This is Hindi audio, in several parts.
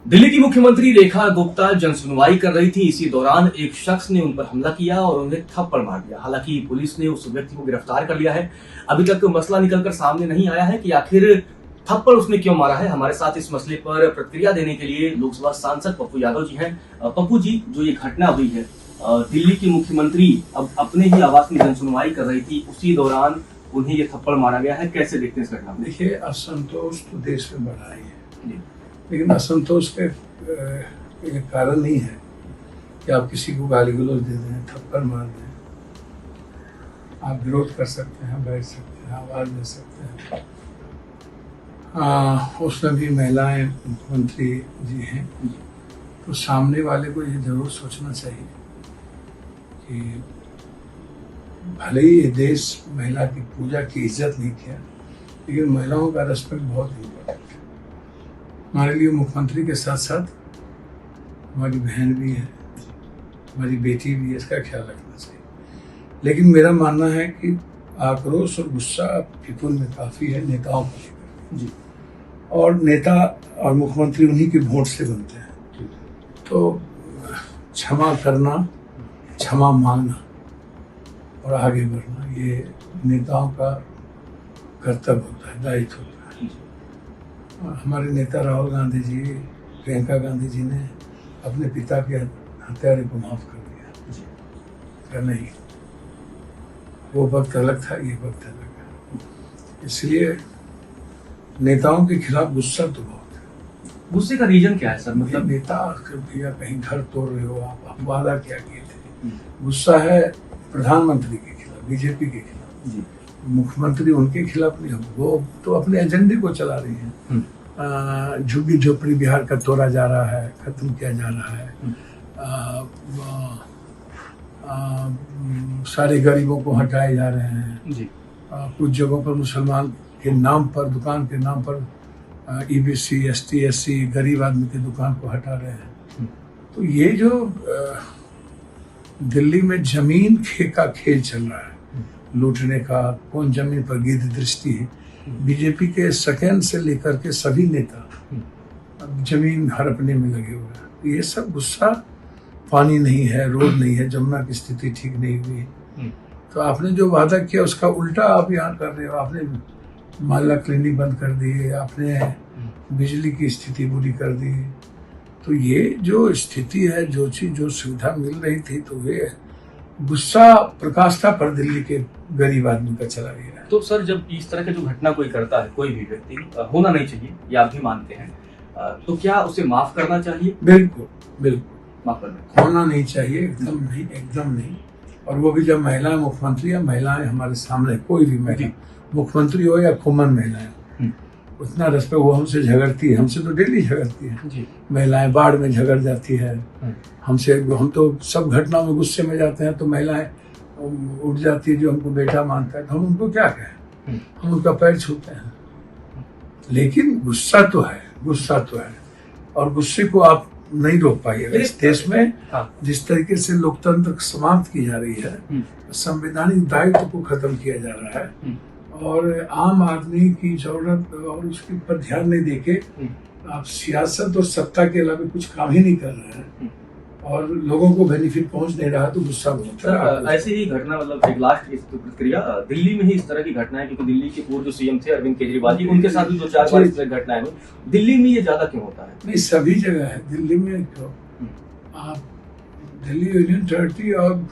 दिल्ली की मुख्यमंत्री रेखा गुप्ता जनसुनवाई कर रही थी। इसी दौरान एक शख्स ने उन पर हमला किया और उन्हें थप्पड़ मार दिया। हालांकि पुलिस ने उस व्यक्ति को गिरफ्तार कर लिया है। अभी तक मसला निकलकर सामने नहीं आया है कि आखिर थप्पड़ उसने क्यों मारा है। हमारे साथ इस मसले पर प्रतिक्रिया देने के लिए लोकसभा सांसद पप्पू यादव जी हैं। पप्पू जी, जो ये घटना हुई है, दिल्ली की मुख्यमंत्री अब अपने ही आवास में जनसुनवाई कर रही थी, उसी दौरान उन्हें ये थप्पड़ मारा गया है। कैसे देखते हैं इस घटना को? देखिए, असंतोष तो देश में बढ़ा ही है, लेकिन असंतोष का एक कारण नहीं है कि आप किसी को गाली गलौज दे दें, थप्पड़ मार दें। आप विरोध कर सकते हैं, बैठ सकते हैं, आवाज दे सकते हैं। उसमें भी महिलाएं मुख्यमंत्री जी हैं, तो सामने वाले को ये जरूर सोचना चाहिए कि भले ही ये देश महिला की पूजा की इज्जत नहीं किया, लेकिन महिलाओं का रेस्पेक्ट बहुत इम्पोर्टेंट है। हमारे लिए मुख्यमंत्री के साथ साथ हमारी बहन भी है, हमारी बेटी भी है, इसका ख्याल रखना चाहिए। लेकिन मेरा मानना है कि आक्रोश और गुस्सा पीपुल में काफ़ी है, नेताओं को लेकर जी। और नेता और मुख्यमंत्री उन्हीं के वोट से बनते हैं, तो क्षमा करना, क्षमा मांगना और आगे बढ़ना, ये नेताओं का कर्तव्य होता है, दायित्व होता है। हमारे नेता राहुल गांधी जी, प्रियंका गांधी जी ने अपने पिता के हत्यारे को माफ कर दिया। क्या नहीं, वो वक्त अलग था, ये वक्त अलग है। इसलिए नेताओं के खिलाफ गुस्सा तो बहुत है। गुस्से का रीजन क्या है सर? मतलब नेता भैया कहीं घर तोड़ रहे हो, आप वादा क्या किए थे। गुस्सा है प्रधानमंत्री के खिलाफ, बीजेपी के खिलाफ जी। मुख्यमंत्री उनके खिलाफ नहीं, वो तो अपने एजेंडे को चला रही है। झुग्गी झोपड़ी बिहार का तोड़ा जा रहा है, खत्म किया जा रहा है। सारे गरीबों को हटाए जा रहे हैं जी। कुछ जगहों पर मुसलमान के नाम पर, दुकान के नाम पर ईबीसी, एसटी, एससी, गरीब आदमी की दुकान को हटा रहे हैं। तो ये जो दिल्ली में जमीन का खेल चल रहा है, लूटने का, कौन जमीन पर गिद्ध दृष्टि है। बीजेपी के सेकेंड से लेकर के सभी नेता जमीन हड़पने में लगे हुए हैं। ये सब गुस्सा, पानी नहीं है, रोड नहीं है, जमुना की स्थिति ठीक नहीं हुई, तो आपने जो वादा किया उसका उल्टा आप यहाँ कर रहे हो। आपने मोहल्ला क्लिनिक बंद कर दिए, आपने बिजली की स्थिति बुरी कर दी। तो ये जो स्थिति है, जो चीज, जो सुविधा मिल रही थी, तो ये गुस्सा प्रकाष्ठा पर दिल्ली के गरीब आदमी का चला गया है। तो सर, जब इस तरह की जो घटना कोई करता है, कोई भी व्यक्ति, होना नहीं चाहिए, ये आप भी मानते हैं, तो क्या उसे माफ करना चाहिए? बिल्कुल बिल्कुल, माफ करना होना नहीं चाहिए, एकदम नहीं, एकदम नहीं। और वो भी जब महिलाएं मुख्यमंत्री या महिलाएं हमारे सामने, कोई भी महिला, मुख्यमंत्री हो या कॉमन महिलाएं, उतना रेस्पेक्ट, वो हमसे झगड़ती है, हमसे तो डेली झगड़ती है। महिलाएं बाढ़ में झगड़ जाती है हमसे, हम तो सब घटनाओं में गुस्से में जाते हैं, तो महिलाएं उठ जाती है, जो हमको बेटा मानता है, तो हम उनको क्या कहें, हम उनका पैर छूते हैं। लेकिन गुस्सा तो है, गुस्सा तो है, और गुस्से को आप नहीं रोक पाइएगा। इस देश में जिस तरीके से लोकतंत्र समाप्त की जा रही है, संवैधानिक दायित्व को खत्म किया जा रहा है, और आम आदमी की जरूरत और उसके पर ध्यान नहीं देके आप सियासत और सत्ता के अलावा कुछ काम ही नहीं कर रहे हैं, और लोगों को बेनिफिट पहुंच नहीं रहा, तो गुस्सा बहुत है। ऐसी ही घटना, मतलब एक लास्ट प्रतिक्रिया, दिल्ली में ही इस तरह की घटनाएं, क्योंकि दिल्ली के पूर्व जो सीएम थे अरविंद केजरीवाल जी, उनके साथ भी 2-4 बार इस तरह घटनाएं हुई। दिल्ली में ये ज्यादा क्यों होता है? नहीं, सभी जगह है, दिल्ली में क्यों? आप दिल्ली यूनियन टेरिटरी और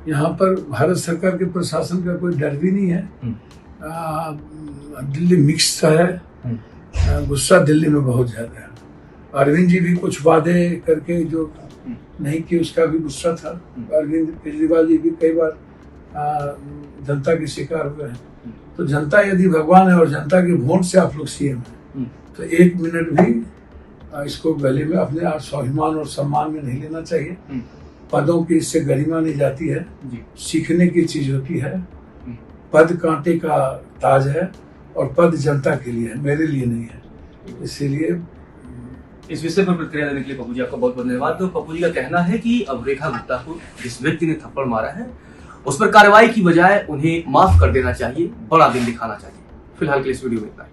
यहाँ पर भारत सरकार के प्रशासन का कोई डर भी नहीं है। दिल्ली मिक्स है, गुस्सा दिल्ली में बहुत ज्यादा है। अरविंद जी भी कुछ वादे करके जो नहीं किए, उसका भी गुस्सा था। अरविंद केजरीवाल जी भी कई बार जनता के शिकार हुए हैं। तो जनता यदि भगवान है और जनता के वोट से आप लोग सीएम हैं, तो 1 मिनट भी इसको गले में, अपने आप स्वाभिमान और सम्मान में नहीं लेना चाहिए। पदों की इससे गरिमा नहीं जाती है, सीखने की चीज होती है। पद कांटे का ताज है, और पद जनता के लिए है, मेरे लिए नहीं है। इसीलिए इस विषय पर प्रतिक्रिया देने के लिए पप्पू जी आपका बहुत बहुत धन्यवाद। तो पप्पू जी का कहना है कि अब रेखा गुप्ता को, जिस व्यक्ति ने थप्पड़ मारा है, उस पर कार्रवाई की बजाय उन्हें माफ कर देना चाहिए, बड़ा दिन दिखाना चाहिए। फिलहाल के लिए इस वीडियो में इतना।